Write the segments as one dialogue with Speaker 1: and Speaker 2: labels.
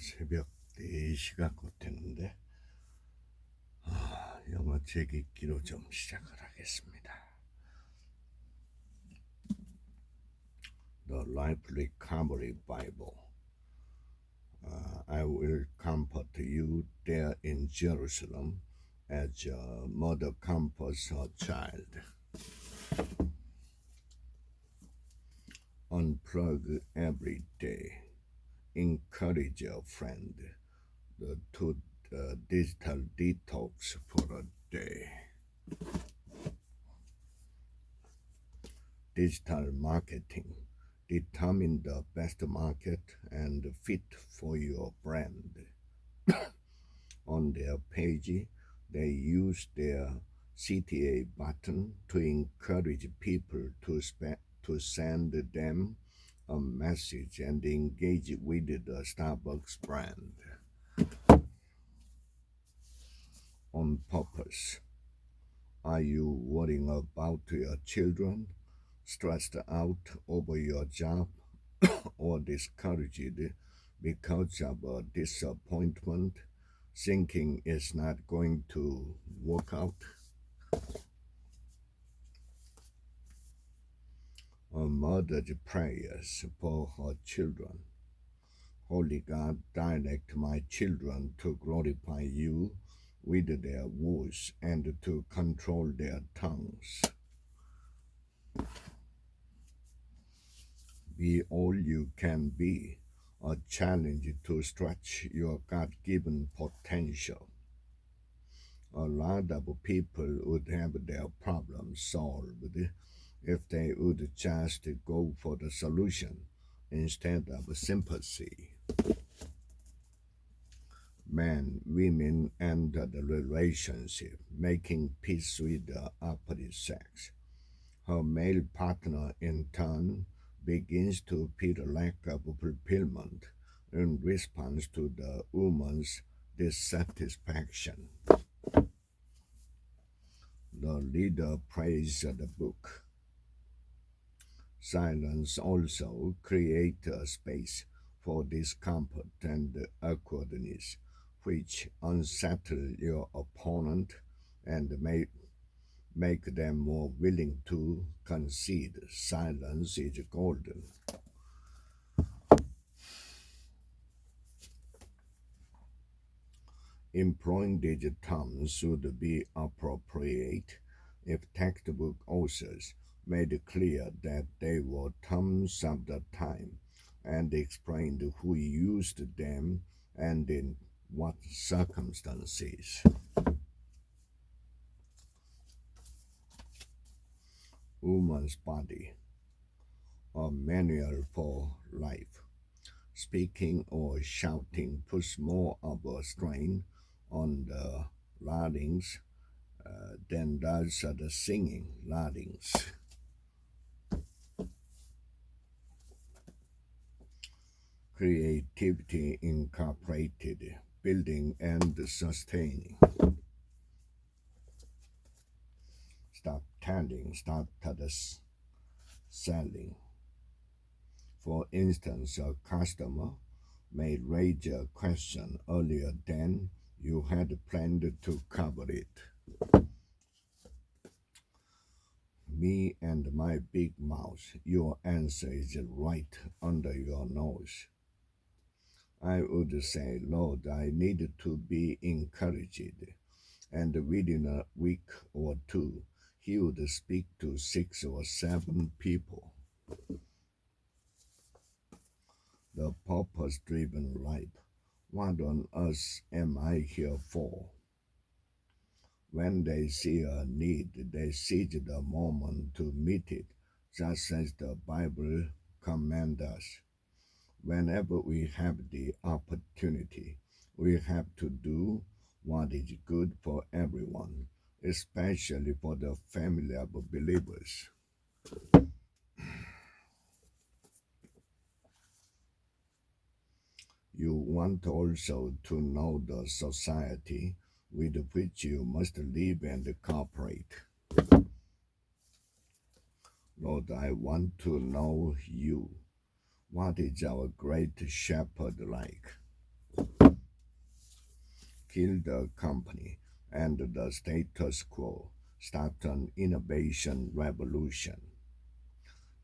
Speaker 1: 새벽 4시가 곧 됐는데 영어 책 읽기로 좀 시작을 하겠습니다. The Life Recovery Bible. I will comfort you there in Jerusalem as a mother comforts her child. Unplug every day. Encourage a friend to digital detox for a day. Digital marketing. Determine the best market and fit for your brand. On their page, they use their CTA button to encourage people to send them a message and engage with the Starbucks brand. On purpose. Are you worrying about your children, stressed out over your job, or discouraged because of a disappointment, thinking it's not going to work out? A mother's prayers for her children. Holy God, direct my children to glorify you with their words and to control their tongues. Be all you can be, a challenge to stretch your God-given potential. A lot of people would have their problems solved if they would just go for the solution instead of sympathy. Men, women enter the relationship, making peace with the opposite sex. Her male partner, in turn, begins to feel a lack of fulfillment in response to the woman's dissatisfaction. The leader prays the book. Silence also creates a space for discomfort and awkwardness, which unsettle your opponent and may make them more willing to concede. Silence is golden. Employing these terms would be appropriate if textbook authors made clear that they were terms of the time and explained who used them and in what circumstances. Woman's body, a manual for life. Speaking or shouting puts more of a strain on the larynx than does the singing larynx. Creativity incorporated, building and sustaining. Stop telling, start selling. For instance, a customer may raise a question earlier than you had planned to cover it. Me and my big mouth, your answer is right under your nose. I would say, Lord, I need to be encouraged. And within a week or two, he would speak to 6 or 7 people. The purpose-driven life. What on earth am I here for? When they see a need, they seize the moment to meet it, just as the Bible commands us. Whenever we have the opportunity, we have to do what is good for everyone, especially for the family of believers. You want also to know the society with which you must live and cooperate. Lord, I want to know you. What is our great shepherd like? kill the company and the status quo, start an innovation revolution.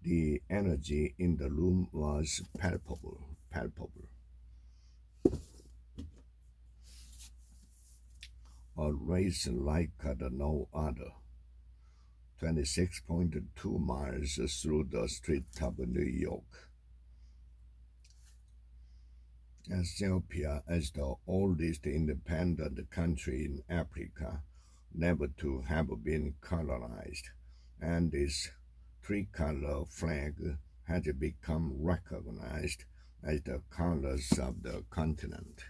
Speaker 1: The energy in the room was palpable. A race like no other. 26.2 miles through the streets of New York. Ethiopia, as the oldest independent country in Africa, never to have been colonized, and its tricolor flag has become recognized as the colors of the continent.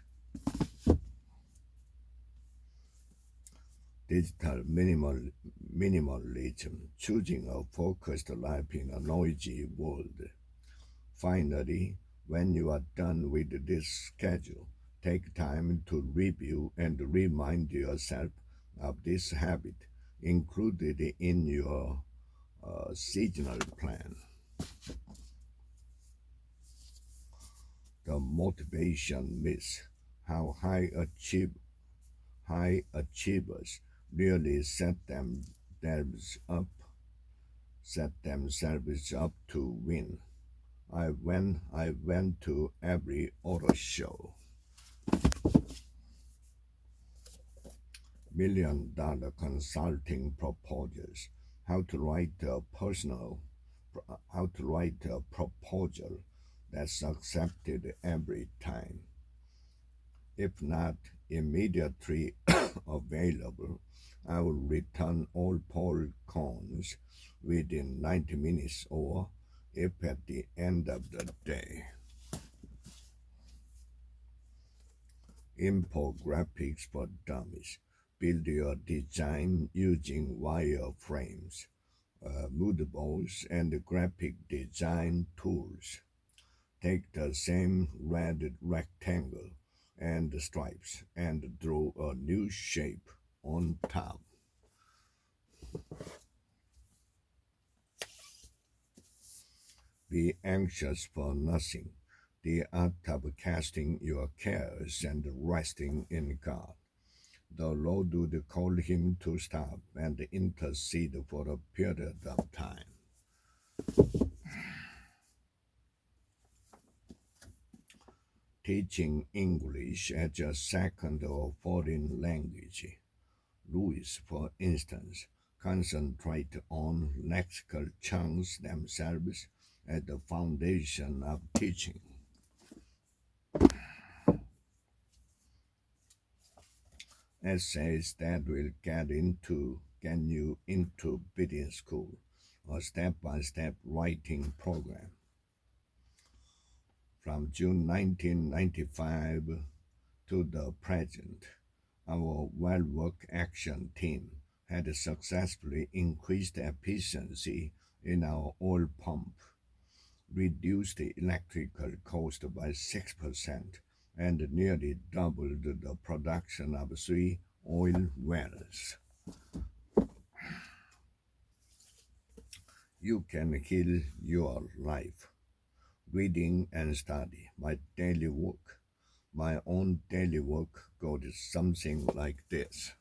Speaker 1: Digital minimalism, choosing a focused life in a noisy world. Finally, when you are done with this schedule, take time to review and remind yourself of this habit included in your seasonal plan. The motivation myth, how high achievers really set themselves up to win. I went to every auto show. $1 million consulting proposals. How to write a proposal that's accepted every time. If not immediately available, I will return all poll coins within 90 minutes, or if at the end of the day. Infographics for dummies. Build your design using wireframes, mood boards, and graphic design tools. Take the same red rectangle and stripes and draw a new shape on top. Be anxious for nothing. The art of casting your cares and resting in God. The Lord would call him to stop and intercede for a period of time. Teaching English as a second or foreign language. Louis, for instance, concentrate on lexical chunks themselves as the foundation of teaching. Essays that will get you into bidding school, a step-by-step writing program. From June 1995 to the present, our well-work action team had successfully increased efficiency in our oil pump, reduced the electrical cost by 6%, and nearly doubled the production of 3 oil wells. You can heal your life. Reading and study, my own daily work goes something like this.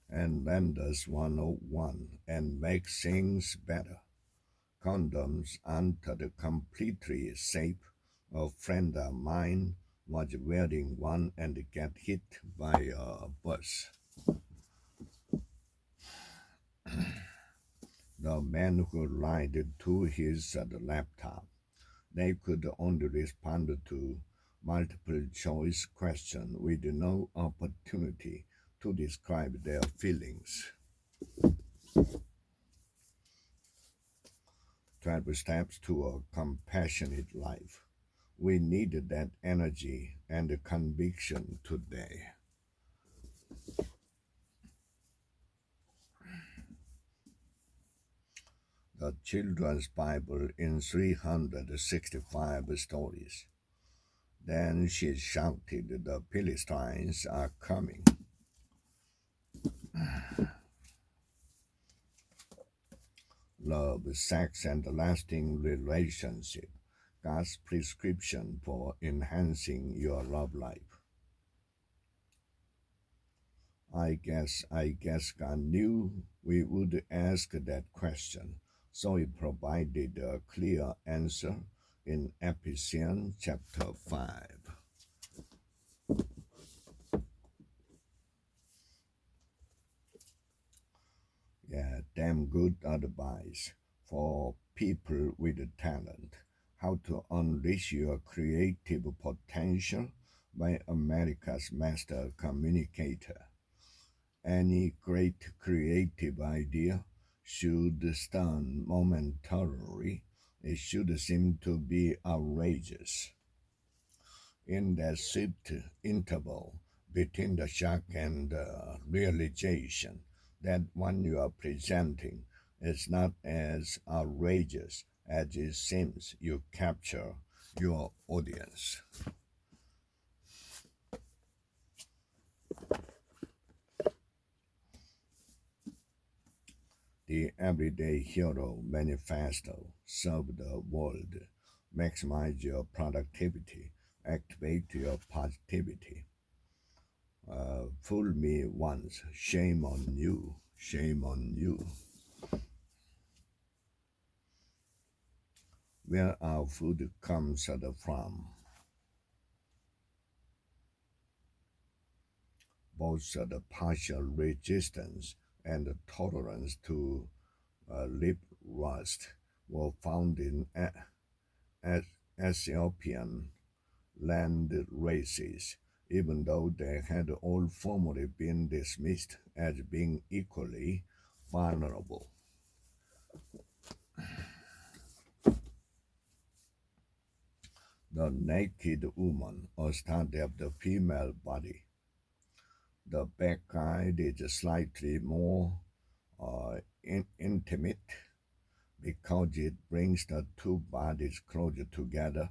Speaker 1: And Landers 101 and make things better. Condoms aren't completely safe. A friend of mine was wearing one and got hit by a bus. The man who lied to his laptop. They could only respond to multiple choice questions with no opportunity to describe their feelings. 12 steps to a compassionate life. We need that energy and conviction today. The Children's Bible in 365 stories. Then she shouted, "The Philistines are coming." Love, sex, and lasting relationship. God's prescription for enhancing your love life. I guess God knew we would ask that question, so he provided a clear answer in Ephesians chapter 5. Yeah, damn good advice for people with talent. How to unleash your creative potential by America's master communicator. Any great creative idea should stun momentarily. It should seem to be outrageous. In that swift interval between the shock and the realization that one you are presenting is not as outrageous as it seems, you capture your audience. The Everyday Hero Manifesto: serve the world, maximize your productivity, activate your positivity. Fool me once, shame on you, shame on you. Where our food comes from, both the partial resistance and the tolerance to lip rust were found in Ethiopian land races, even though they had all formerly been dismissed as being equally vulnerable. The naked woman, a study of the female body. The backside is slightly more intimate because it brings the two bodies closer together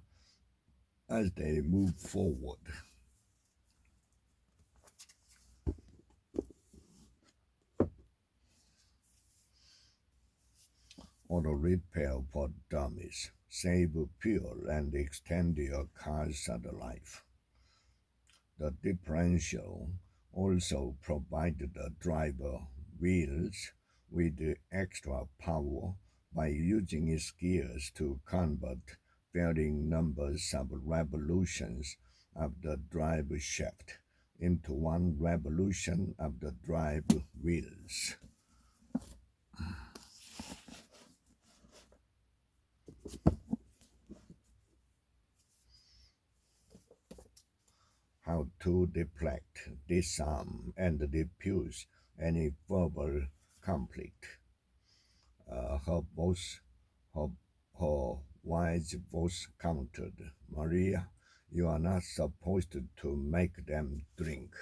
Speaker 1: as they move forward. Auto repair for dummies. Save fuel and extend your car's life. The differential also provided the driver wheels with extra power by using its gears to convert varying numbers of revolutions of the drive shaft into one revolution of the drive wheels. How to deflect, disarm, and diffuse any verbal conflict. Her boss, her, her wise voice countered, "Maria, you are not supposed to make them drink."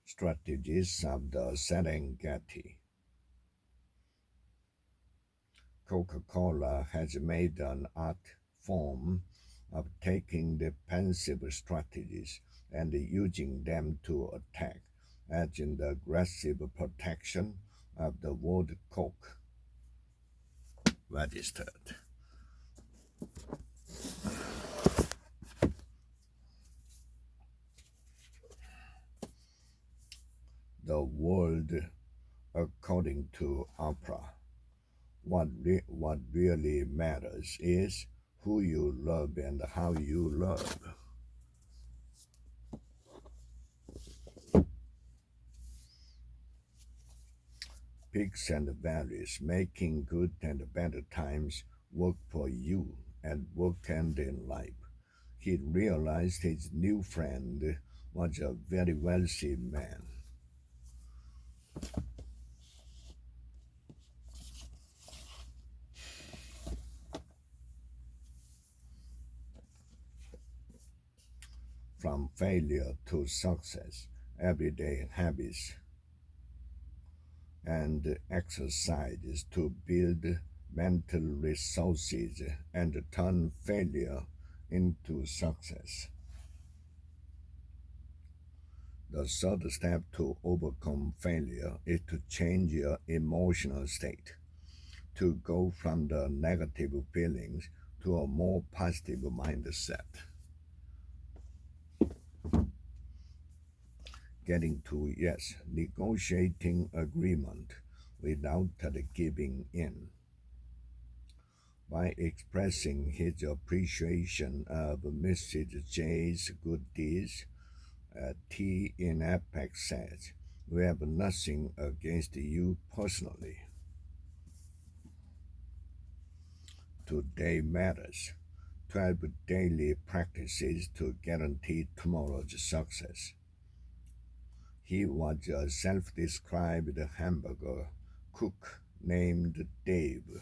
Speaker 1: Strategies of the Serengeti. Coca-Cola has made an art form of taking defensive strategies and using them to attack, as in the aggressive protection of the World Coke registered. The world according to Oprah. What really matters is who you love and how you love. Peaks and valleys, making good and bad times work for you and work and in life. He realized his new friend was a very wealthy man. From failure to success, everyday habits and exercises to build mental resources and turn failure into success. The third step to overcome failure is to change your emotional state, to go from the negative feelings to a more positive mindset. Getting to yes, negotiating agreement without giving in. By expressing his appreciation of Mrs. J's good deeds, T in Apex says, "We have nothing against you personally. Today matters. 12 daily practices to guarantee tomorrow's success." He was a self-described hamburger cook named Dave.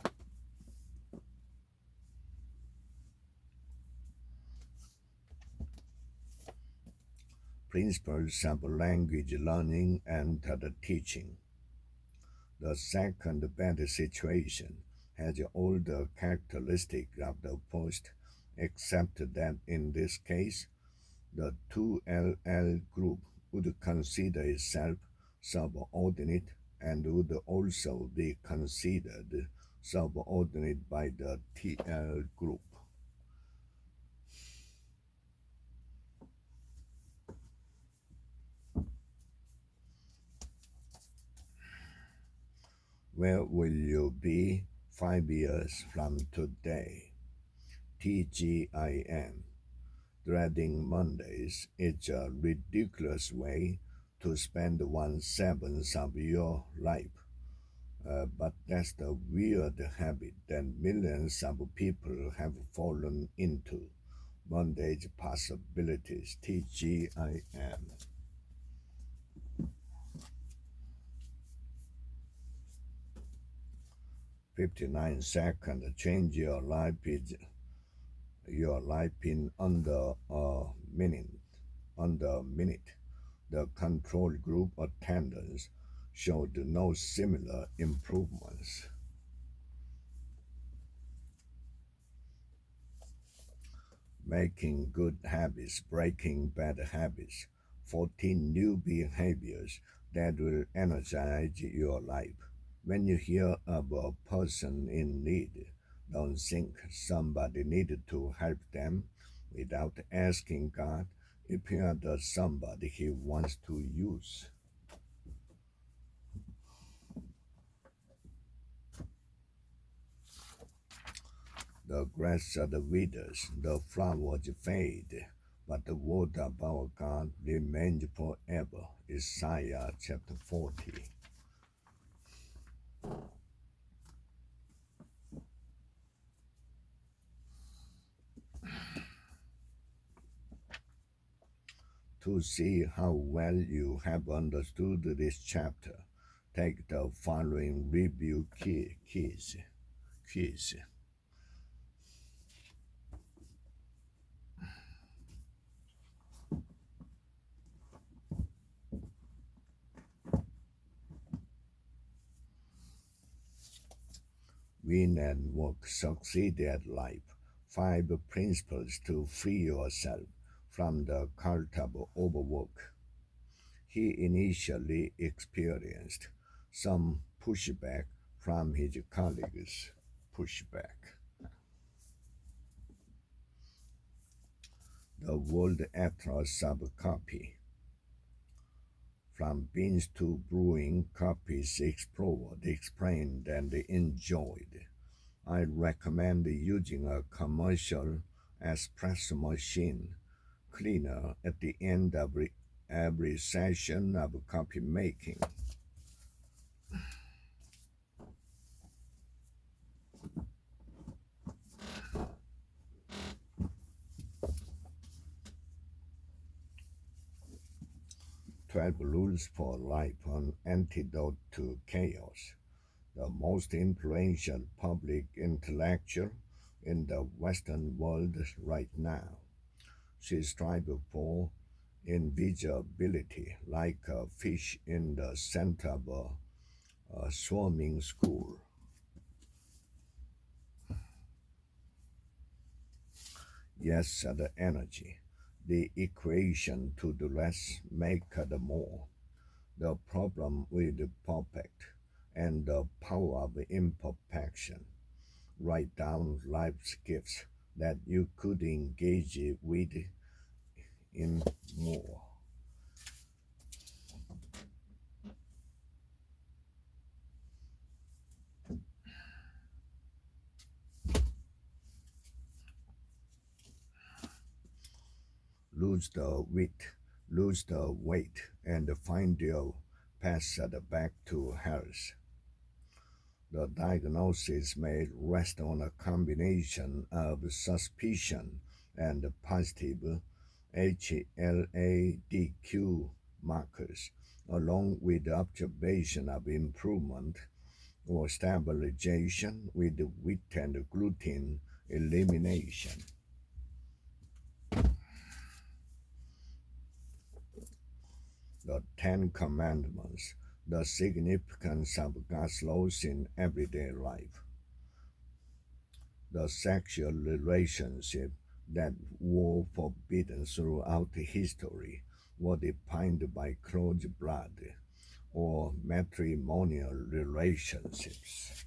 Speaker 1: Principles of language learning and teaching. The second bad situation has all the characteristics of the first, except that in this case, the 2LL group would consider itself subordinate and would also be considered subordinate by the TL group. Where will you be 5 years from today? TGIM. Dreading Mondays is a ridiculous way to spend 1/7 of your life. But that's the weird habit that millions of people have fallen into. Monday's possibilities, TGIM. 59 seconds. Change your life in under a minute. The control group attendance showed no similar improvements. Making good habits, breaking bad habits. 14 new behaviors that will energize your life. When you hear of a person in need, don't think somebody needed to help them without asking God if you are the somebody he wants to use. The grass withers, the flowers fade, but the word of our God remains forever. Isaiah chapter 40. To see how well you have understood this chapter, take the following review quiz. Win at work, succeed at life. 5 principles to free yourself from the cult of overwork. He initially experienced some pushback from his colleagues. The world ethos of copy. From beans to brewing, coffee is explored, explained, and enjoyed. I recommend using a commercial espresso machine cleaner at the end of every session of coffee making. "12 Rules for Life: An Antidote to Chaos." The most influential public intellectual in the Western world right now. She strives for invisibility like a fish in the center of a swimming school. Yes, the energy. The equation to the less make the more. The problem with the perfect and the power of imperfection. Write down life's gifts that you could engage with in more. Lose the weight, and find your path back to health. The diagnosis may rest on a combination of suspicion and positive HLA-DQ markers, along with observation of improvement or stabilization with wheat and gluten elimination. The Ten Commandments, the significance of God's laws in everyday life. The sexual relationship that were forbidden throughout history were defined by close blood or matrimonial relationships.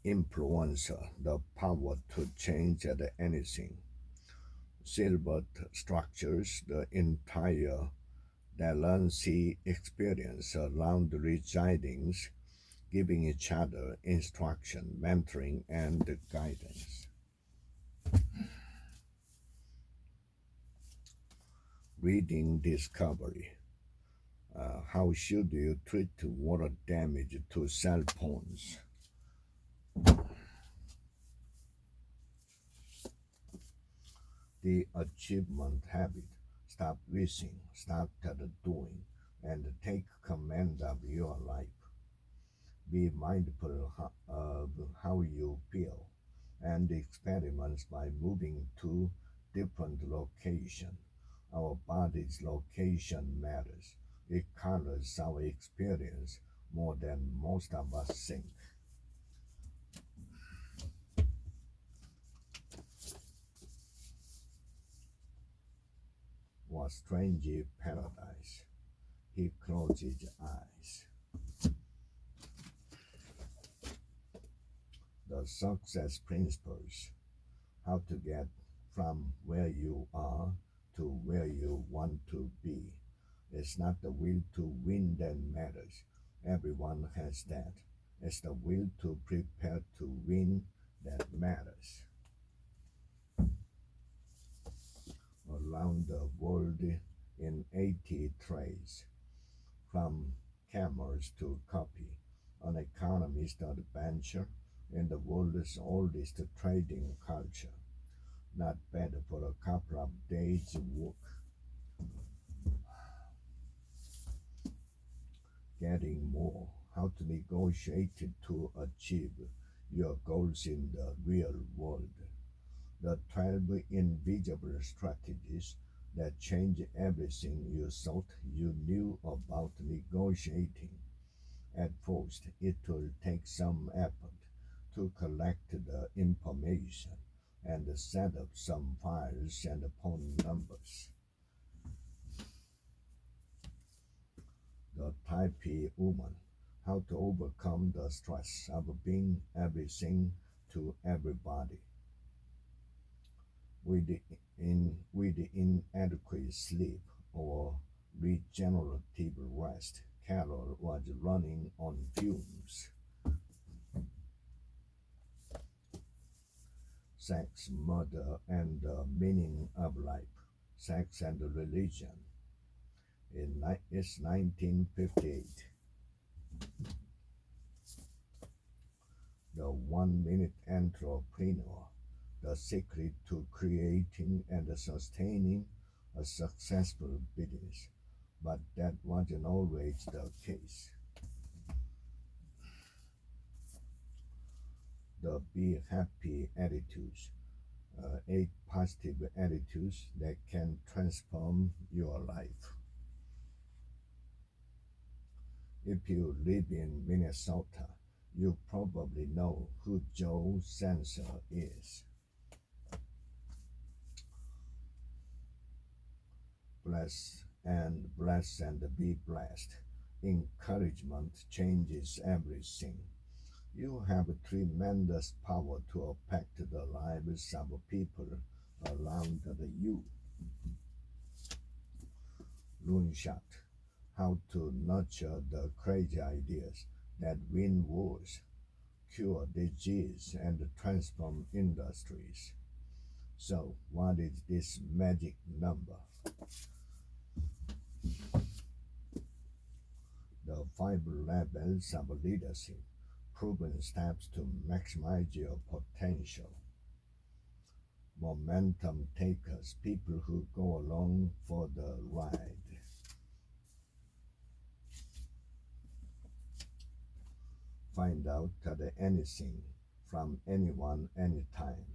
Speaker 1: Influencer, the power to change anything. Silbert structures the entire Delancey experience around residings, giving each other instruction, mentoring, and guidance. Reading Discovery. How should you treat water damage to cell phones? The achievement habit. Stop wishing, start doing, and take command of your life. Be mindful of how you feel and experiment by moving to different location. Our body's location matters. It colors our experience more than most of us think. Was strange paradise. He closed his eyes. The success principles. How to get from where you are to where you want to be. It's not the will to win that matters. Everyone has that. It's the will to prepare to win that matters. Around the world in 80 trades, from camels to coffee, an economist adventure in the world's oldest trading culture. Not bad for a couple of days' work. Getting more. How to negotiate to achieve your goals in the real world. The 12 invisible strategies that change everything you thought you knew about negotiating. At first, it will take some effort to collect the information and set up some files and phone numbers. The Type A woman, how to overcome the stress of being everything to everybody. With inadequate sleep or regenerative rest, Carol was running on fumes. Sex, Murder, and the Meaning of Life, Sex and Religion. It's 1958. The 1 Minute Entrepreneur, the secret to creating and sustaining a successful business. But that wasn't always the case. The Be Happy Attitudes, 8 positive attitudes that can transform your life. If you live in Minnesota, you probably know who Joe Sanser is. bless and be blessed. Encouragement changes everything. You have a tremendous power to affect the lives of people around you. Moonshot. How to nurture the crazy ideas that win wars, cure disease, and transform industries. So, what is this magic number? The five levels of leadership, proven steps to maximize your potential. Momentum takers, people who go along for the ride. Find out anything from anyone anytime.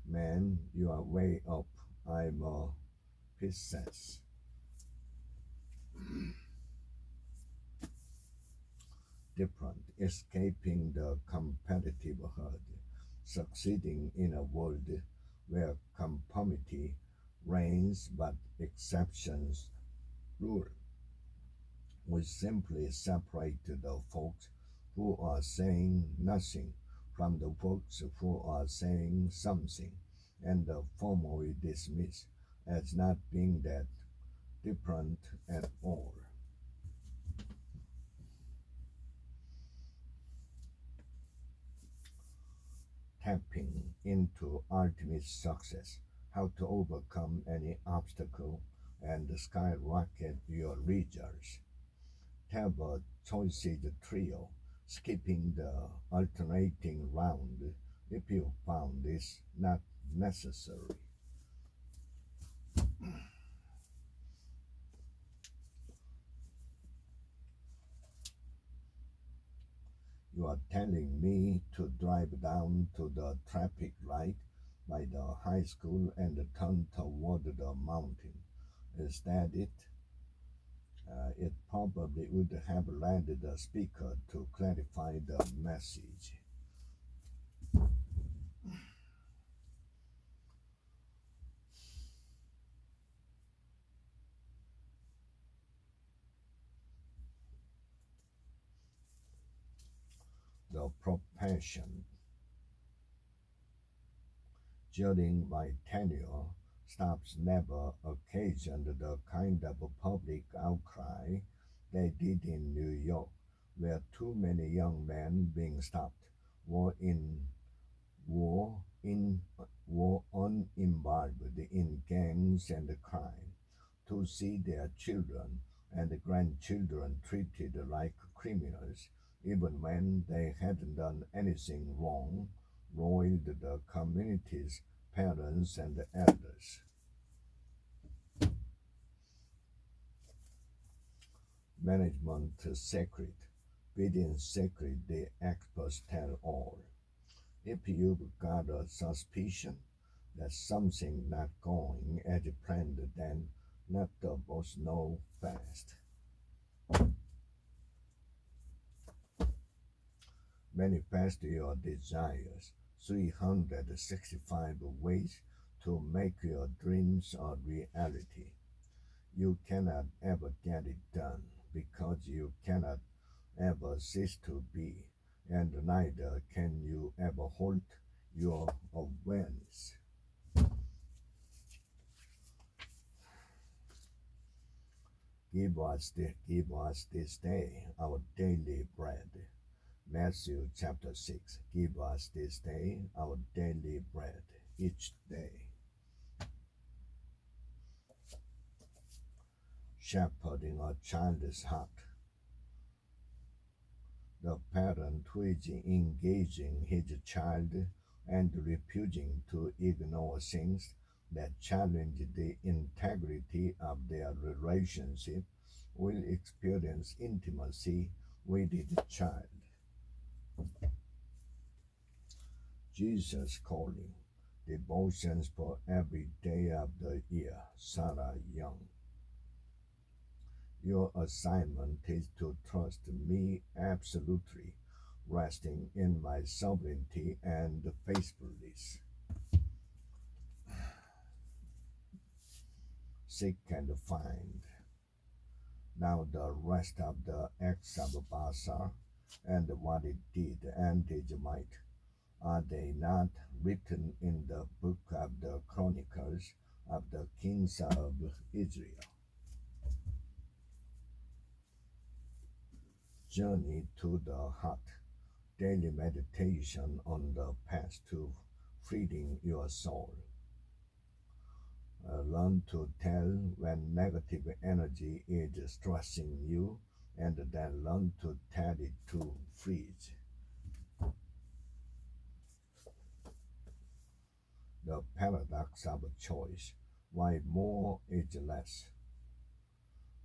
Speaker 1: Man, you are way up. I'm a Pisces. Different, escaping the competitive herd, succeeding in a world where conformity reigns but exceptions rule. We simply separate the folks who are saying nothing from the folks who are saying something, and formally dismiss as not being that different at all. Tapping into ultimate success, how to overcome any obstacle and skyrocket your results. Have a choices trio, skipping the alternating round if you found this not necessary. You are telling me to drive down to the traffic light by the high school and turn toward the mountain. Is that it? It probably would have led the speaker to clarify the message. The profession. During my tenure, stops never occasioned the kind of public outcry they did in New York, where too many young men being stopped were in were in were uninvolved in gangs and crime, to see their children and grandchildren treated like criminals, even when they hadn't done anything wrong, roiled the community's parents and elders. Management secret. Within secret, the experts tell all. If you've got a suspicion that something not going as planned, then let the boss know fast. Manifest your desires. 365 ways to make your dreams a reality. You cannot ever get it done because you cannot ever cease to be, and neither can you ever halt your awareness. Give us this day our daily bread. Matthew chapter 6. Give us this day our daily bread each day. Shepherding a child's heart. The parent who is engaging his child and refusing to ignore things that challenge the integrity of their relationship will experience intimacy with the child. Jesus calling. Devotions for every day of the year. Sarah Young. Your assignment is to trust me absolutely, resting in my sovereignty and faithfulness. seek and find. Now the rest of the acts of Basa and what it did and its might, are they not written in the book of the Chronicles of the kings of Israel? Journey to the heart, daily meditation on the path to freeing your soul. Learn to tell when negative energy is stressing you, and then learn to tell it to freeze. The paradox of choice, why more is less.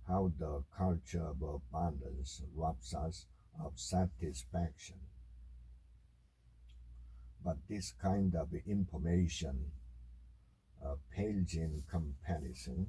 Speaker 1: How the culture of abundance robs us of satisfaction. But this kind of information pales in comparison.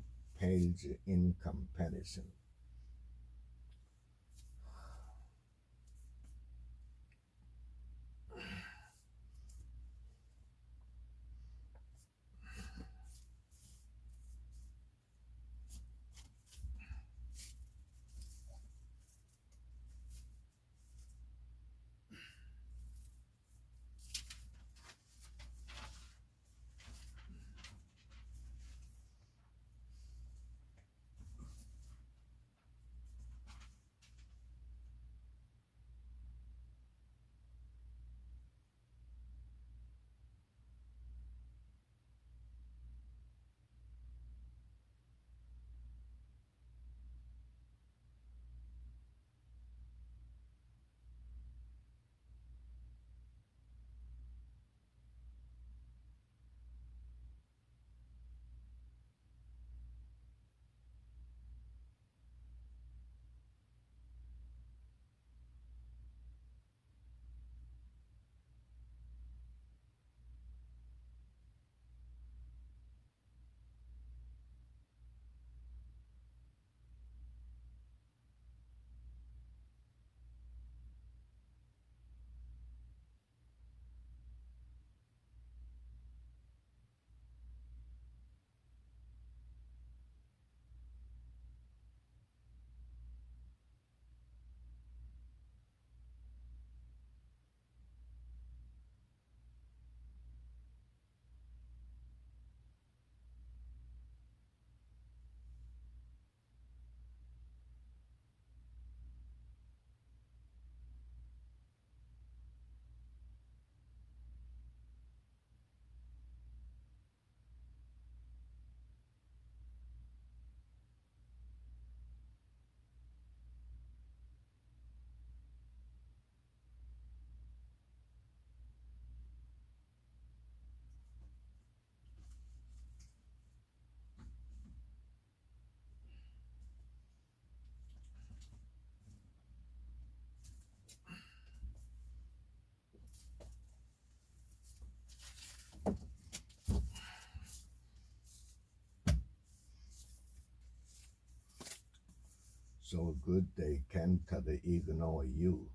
Speaker 1: So good they can't ignore you.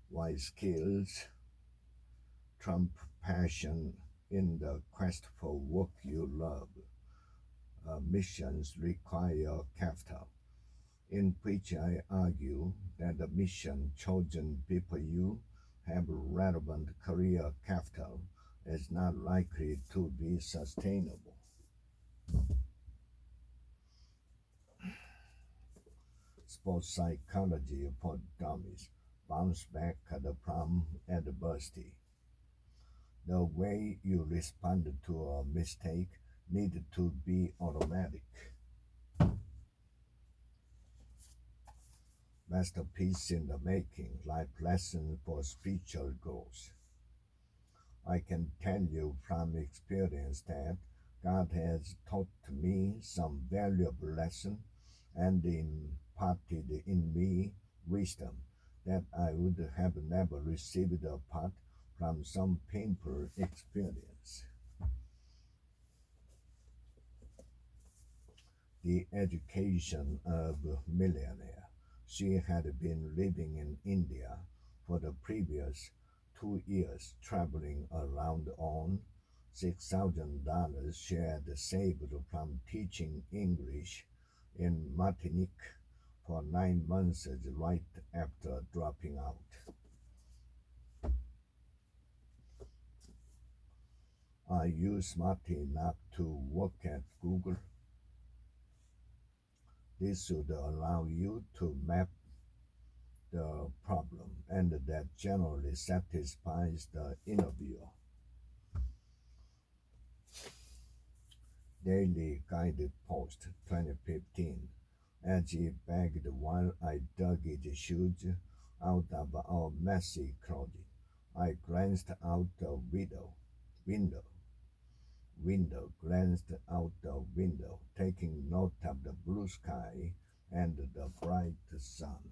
Speaker 1: Why skills trump passion in the quest for work you love. Missions require capital, in which I argue that the mission chosen people you have relevant career capital is not likely to be sustainable. Sports psychology for dummies, bounce back from adversity. The way you respond to a mistake needed to be automatic. Masterpiece in the making, life lesson for spiritual growth. I can tell you from experience that God has taught me some valuable lesson and imparted in me wisdom that I would have never received apart from some painful experience. The education of a millionaire. She had been living in India for the previous 2 years, traveling around on $6,000 shared saved from teaching English in Martinique for 9 months right after dropping out. Are you smart enough to work at Google? This should allow you to map the problem, and that generally satisfies the interviewer. Daily Guided Post 2015. As he begged while I dug his shoes out of our messy closet, I glanced out the window, taking note of the blue sky and the bright sun.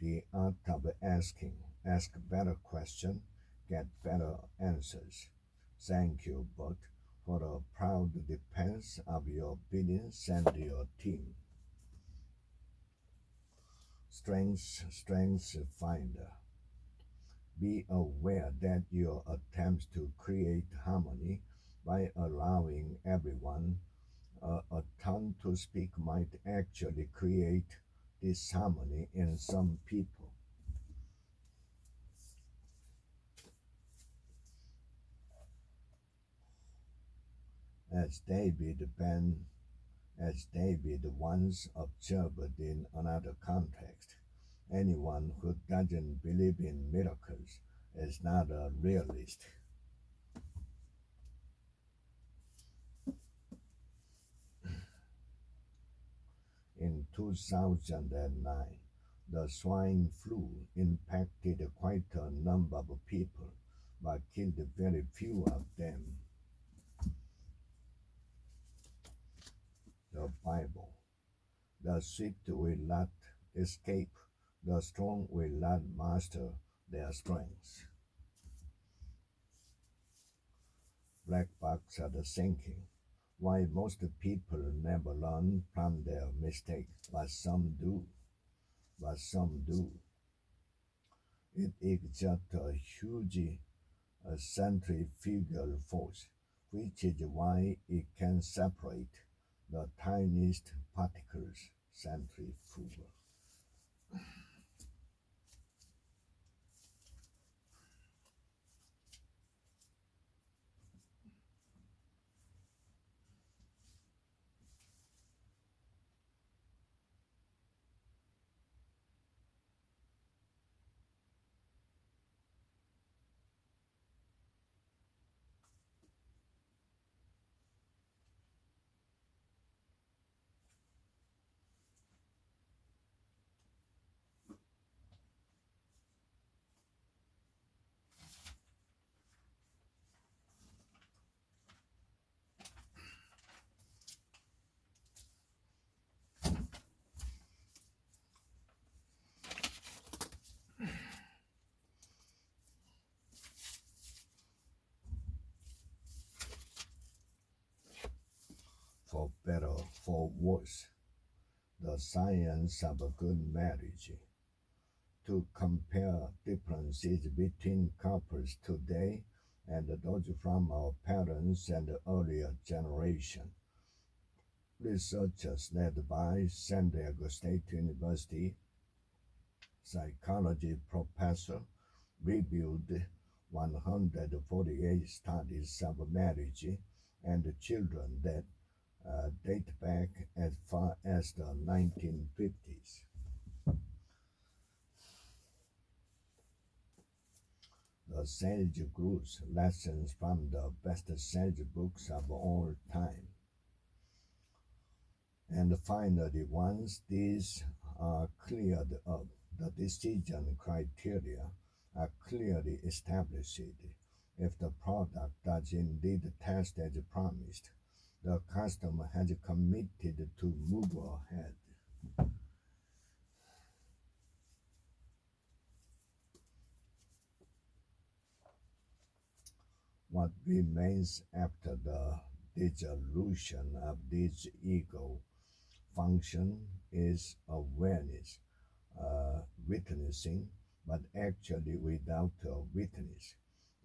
Speaker 1: The art of asking, ask better questions, get better answers. Thank you, Bert, for the proud defense of your business and your team. Strengths Finder. Be aware that your attempts to create harmony by allowing everyone a turn to speak might actually create disharmony in some people. As David once observed in another context, anyone who doesn't believe in miracles is not a realist. In 2009, the swine flu impacted quite a number of people, but killed very few of them. The Bible. The swift will not escape, the strong will not master their strength. Black box of the thinking. Why most people never learn from their mistakes, but some do. It exerts a huge centrifugal force, which is why it can separate the tiniest particles. Centrifugal. For better, for worse, the science of a good marriage. To compare differences between couples today and those from our parents and earlier generation. Researchers led by San Diego State University psychology professor reviewed 148 studies of marriage and children that date back as far as the 1950s. The Sage Group's lessons from the best sage books of all time. And finally, once these are cleared up, the decision criteria are clearly established. If the product does indeed test as promised, the customer has committed to move ahead. What remains after the dissolution of this ego function is awareness, witnessing, but actually without a witness.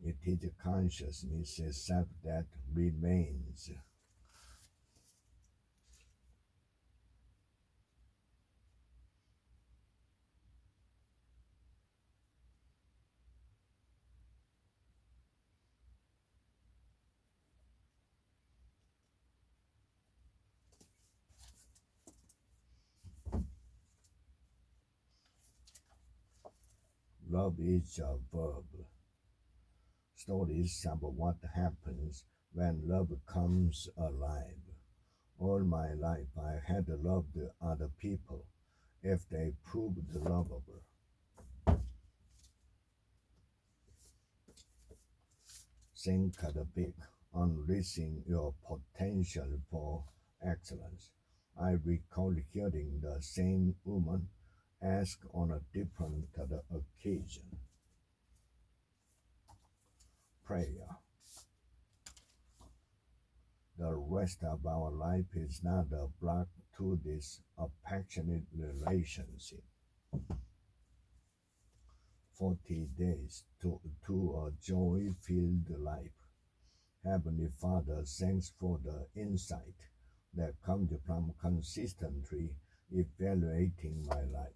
Speaker 1: It is consciousness itself that remains. Love is a verb. Stories about what happens when love comes alive. All my life I had loved other people if they proved lovable. Think big, unleashing your potential for excellence. I recall hearing the same woman ask on a different occasion. Prayer. The rest of our life is not a block to this affectionate relationship. 40 days to a joy-filled life. Heavenly Father, thanks for the insight that comes from consistently evaluating my life.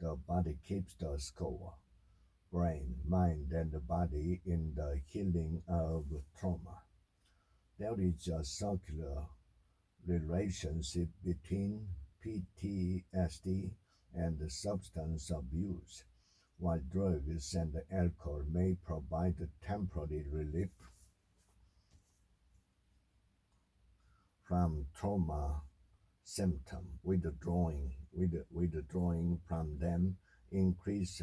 Speaker 1: The body keeps the score. Brain, mind, and the body in the healing of trauma. There is a circular relationship between PTSD and substance abuse. While drugs and alcohol may provide temporary relief from trauma symptoms, withdrawing from them increased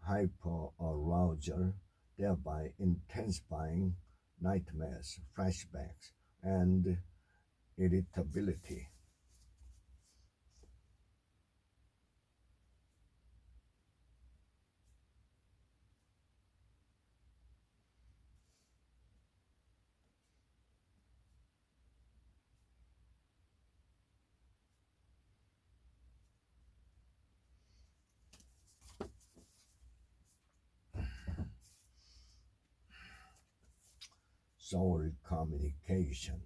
Speaker 1: hyperarousal, thereby intensifying nightmares, flashbacks, and irritability. Soul communication,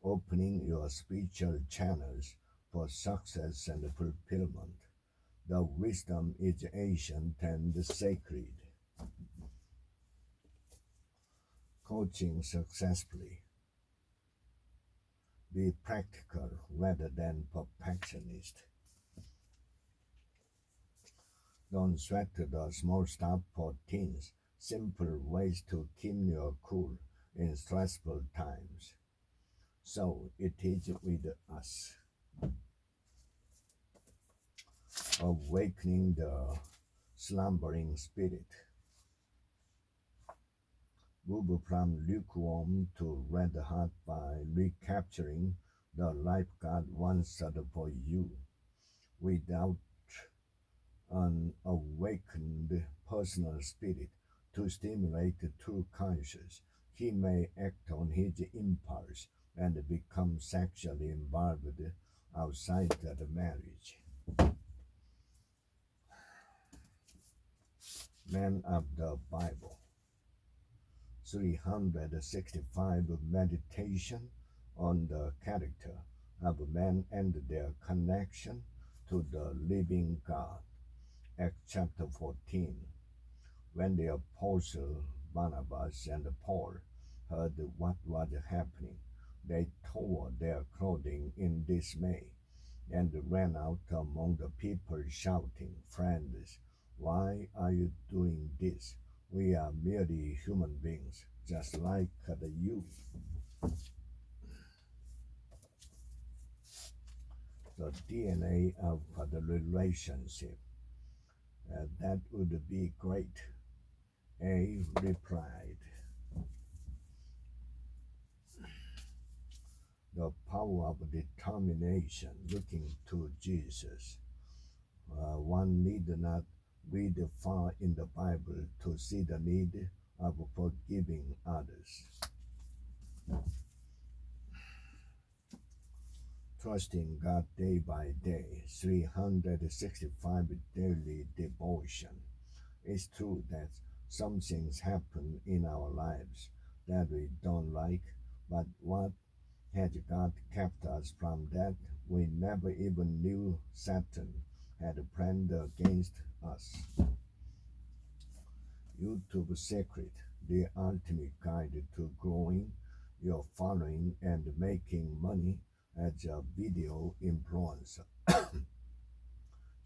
Speaker 1: opening your spiritual channels for success and fulfillment. The wisdom is ancient and sacred. Coaching successfully. Be practical rather than perfectionist. Don't sweat the small stuff for teens. Simple ways to keep your cool in stressful times. So it is with us. Awakening the slumbering spirit. Move from lukewarm to red hot by recapturing the life God wants for you. Without an awakened personal spirit to stimulate true conscience, he may act on his impulse and become sexually involved outside the marriage. Men of the Bible. 365 meditation on the character of men and their connection to the living God. Acts chapter 14. When the apostle Barnabas and Paul heard what was happening, they tore their clothing in dismay and ran out among the people shouting, "Friends, why are you doing this? We are merely human beings, just like you." The DNA of the relationship. That would be great. A replied. The power of determination, looking to Jesus. One need not read far in the Bible to see the need of forgiving others. Trusting God day by day, 365 daily devotion. It's true that some things happen in our lives that we don't like, but what has God kept us from that? We never even knew Satan had planned against us. YouTube Secret, the ultimate guide to growing your following and making money as a video influencer.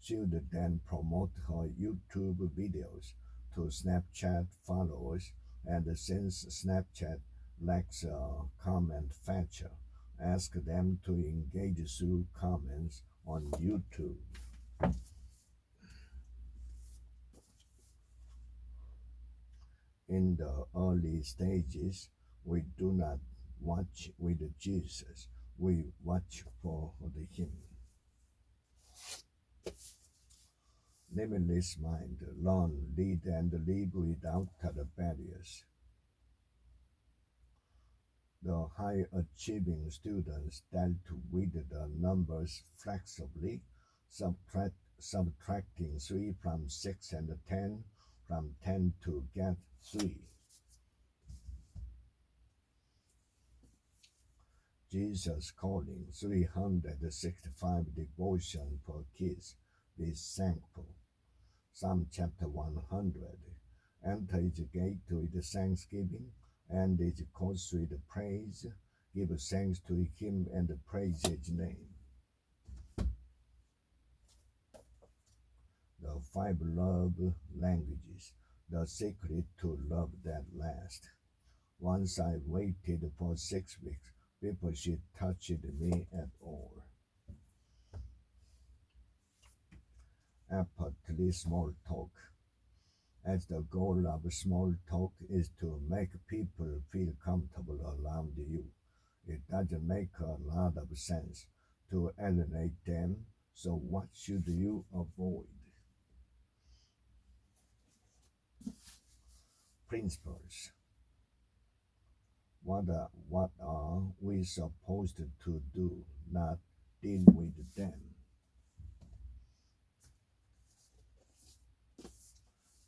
Speaker 1: She would then promote her YouTube videos to Snapchat followers, and since Snapchat lacks a comment feature, ask them to engage through comments on YouTube. In the early stages, we do not watch with Jesus, we watch for Him. Limitless mind, learn, lead, and live without the barriers. The high-achieving students dealt with the numbers flexibly, subtracting 3 from 6 and 10 from 10 to get 3. Jesus calling 365 devotion for kids. Be thankful. Psalm chapter 100. Enter his gate with thanksgiving and his courts with praise. Give thanks to him and praise his name. The 5 love languages. The secret to love that lasts. Once I waited for 6 weeks before she touched me at all. Effortless small talk. As the goal of small talk is to make people feel comfortable around you, it doesn't make a lot of sense to alienate them, so what should you avoid? Principles. What are we supposed to do, not deal with them?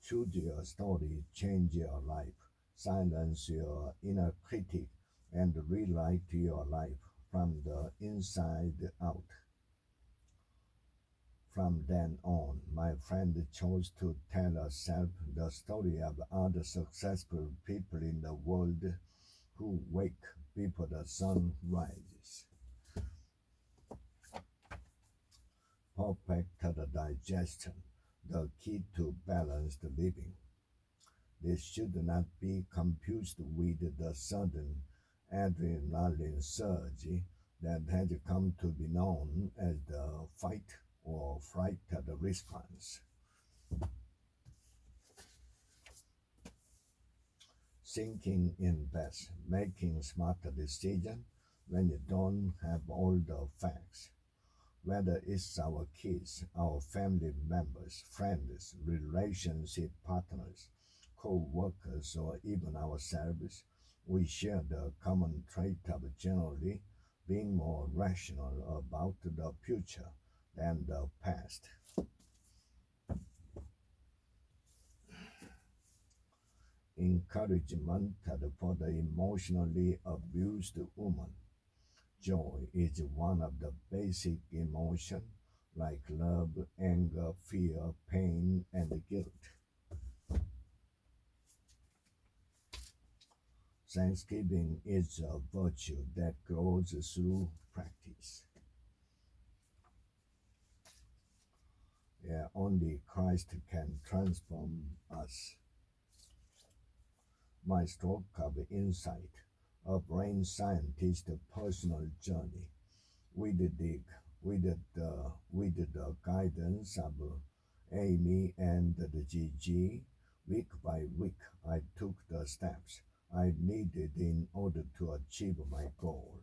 Speaker 1: Choose your story, change your life, silence your inner critic, and rewrite your life from the inside out. From then on, my friend chose to tell herself the story of other successful people in the world who wake before the sun rises. Perfect digestion, the key to balanced living. This should not be confused with the sudden adrenaline surge that has come to be known as the fight or flight response. Thinking in best, making smarter decisions when you don't have all the facts. Whether it's our kids, our family members, friends, relationship partners, co-workers, or even ourselves, we share the common trait of generally being more rational about the future than the past. Encouragement for the emotionally abused woman. Joy is one of the basic emotions like love, anger, fear, pain, and guilt. Thanksgiving is a virtue that grows through practice. Yeah, only Christ can transform us. My stroke of insight, a brain scientist personal journey. With the guidance of Amy and the GG, week by week I took the steps I needed in order to achieve my goal.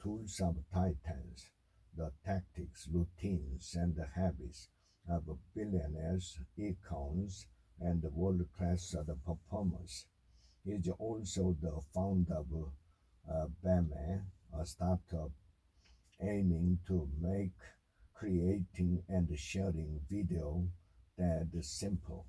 Speaker 1: Tools of Titans, the tactics, routines, and the habits of billionaires, icons, and world-class performers. He is also the founder of Bame, a startup aiming to make creating and sharing video that simple.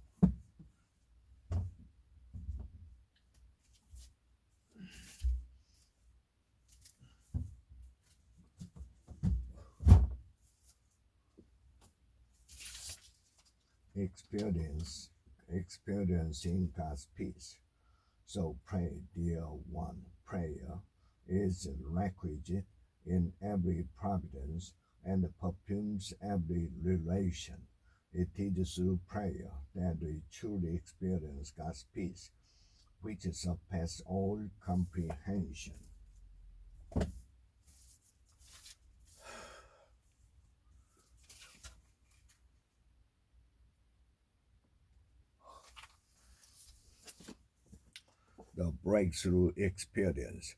Speaker 1: Experience experiencing God's peace. So pray, dear one. Prayer is a requisite in every providence and perfumes every relation. It is through prayer that we truly experience God's peace, which surpasses all comprehension. The breakthrough experience,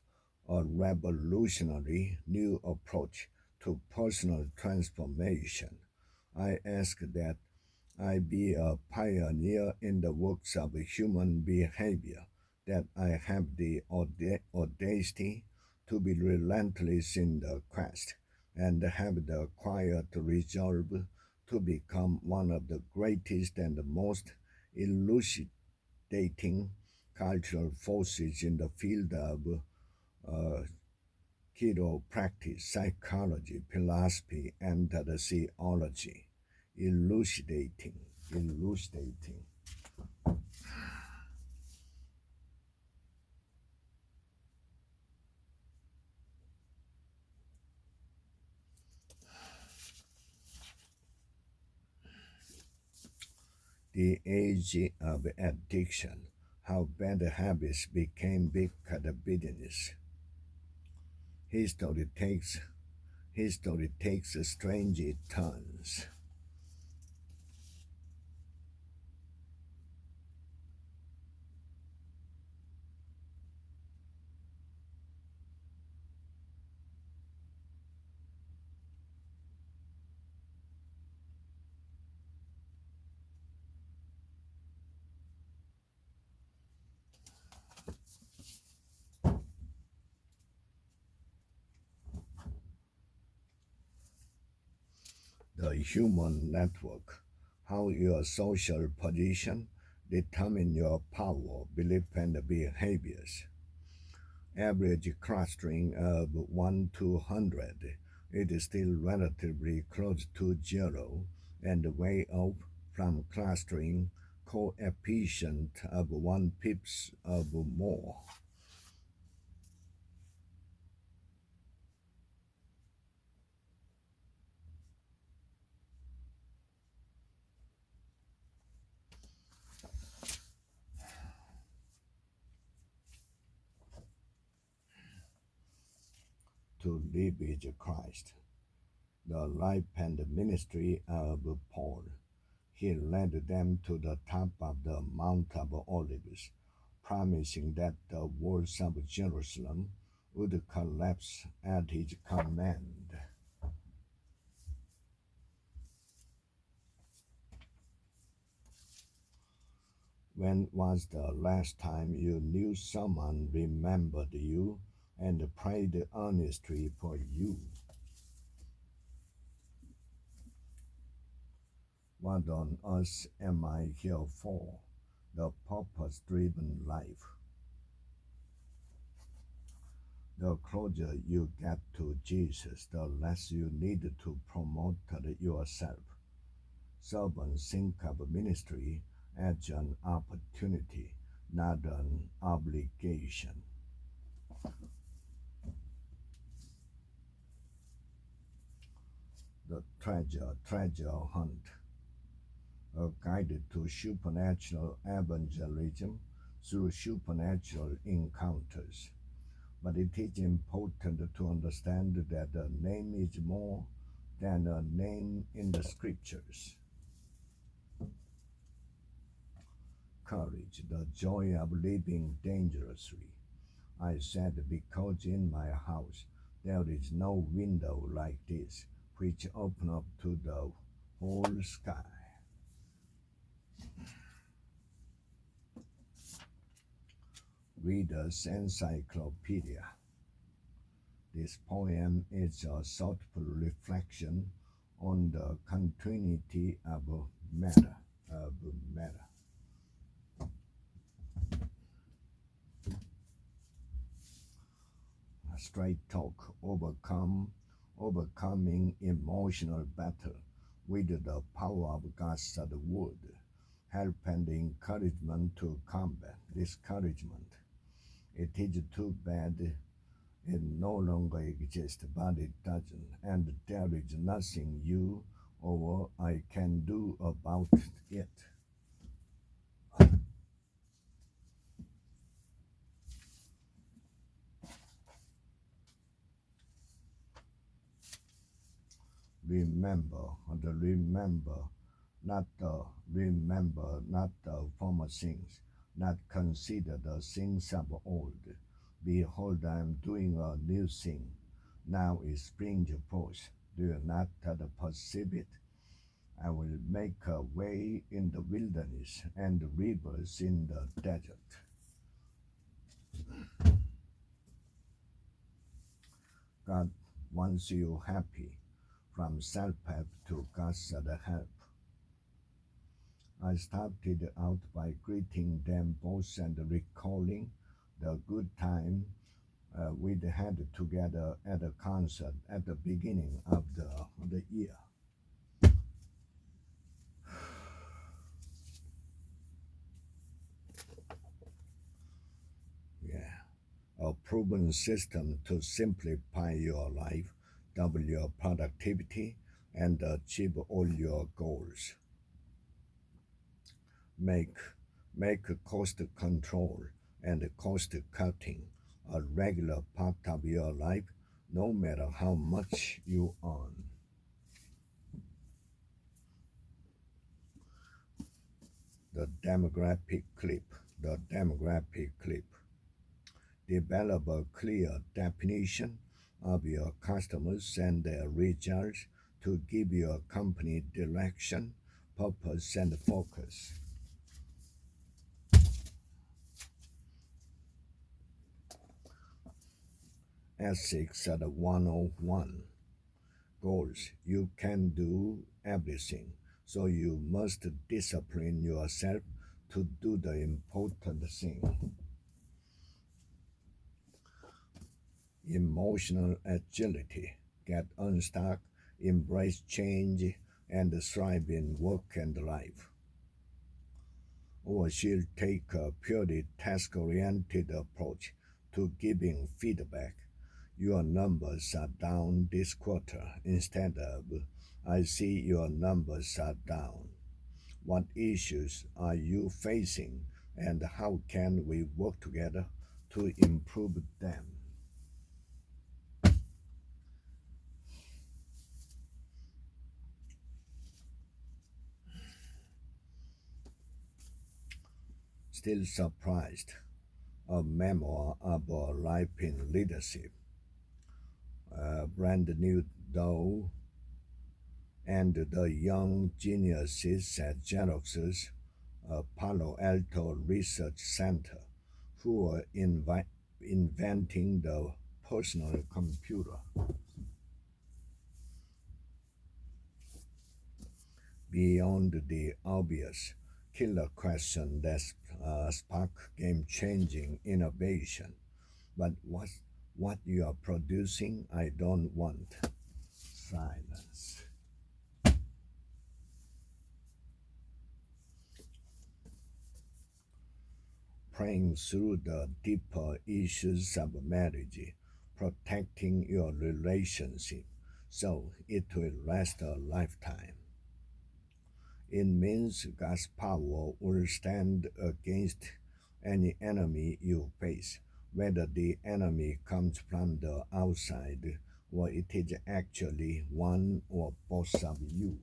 Speaker 1: a revolutionary new approach to personal transformation. I ask that I be a pioneer in the works of human behavior, that I have the audacity to be relentless in the quest, and have the quiet resolve to become one of the greatest and most elucidating cultural forces in the field of uh, chiropractic, psychology, philosophy, and the theology. Elucidating. The age of addiction, how bad habits became big business. History takes History takes strange turns. The human network, how your social position determine your power, belief, and behaviors. Average clustering of 1 to 100, it is still relatively close to zero and way off from clustering coefficient of 1 pips or more. To live is Christ. The life and ministry of Paul. He led them to the top of the Mount of Olives, promising that the walls of Jerusalem would collapse at his command. When was the last time you knew someone remembered you and prayed earnestly for you? What on earth am I here for? The purpose-driven life. The closer you get to Jesus, the less you need to promote yourself. Servants think of ministry as an opportunity, not an obligation. The treasure hunt, a guide to supernatural evangelism through supernatural encounters. But it is important to understand that a name is more than a name in the scriptures. Courage, the joy of living dangerously. I said, because in my house there is no window like this, which open up to the whole sky. Reader's Encyclopedia. This poem is a thoughtful reflection on the continuity of matter. Of matter. Straight talk, overcoming emotional battle with the power of God's word, help and encouragement to combat discouragement. It is too bad it no longer exists, but it doesn't, and there is nothing you or I can do about it. Remember, not not the former things, not consider the things of old. Behold, I am doing a new thing. Now it springs forth. Do you not perceive it? I will make a way in the wilderness and rivers in the desert. God wants you happy, from self-help to God's help. I started out by greeting them both and recalling the good time we'd had together at a concert at the beginning of the year. Yeah, a proven system to simplify your life, double your productivity, and achieve all your goals. Make make cost control and cost cutting a regular part of your life, no matter how much you earn. The demographic clip. The demographic clip. Develop a clear definition of your customers and their results to give your company direction, purpose, and focus. Ethics at 101. Goals. You can do everything, so you must discipline yourself to do the important thing. Emotional agility. Get unstuck, embrace change, and thrive in work and life. Or she'll take a purely task-oriented approach to giving feedback. Your numbers are down this quarter instead of I see your numbers are down. What issues are you facing and how can we work together to improve them? Still surprised. A memoir of a life in leadership. Brand new though, and the young geniuses at Xerox's Palo Alto Research Center who are inventing the personal computer. Beyond the obvious killer question that spark game-changing innovation, but what you are producing, I don't want. Silence. Praying through the deeper issues of marriage, protecting your relationship so it will last a lifetime. It means God's power will stand against any enemy you face, whether the enemy comes from the outside or it is actually one or both of you.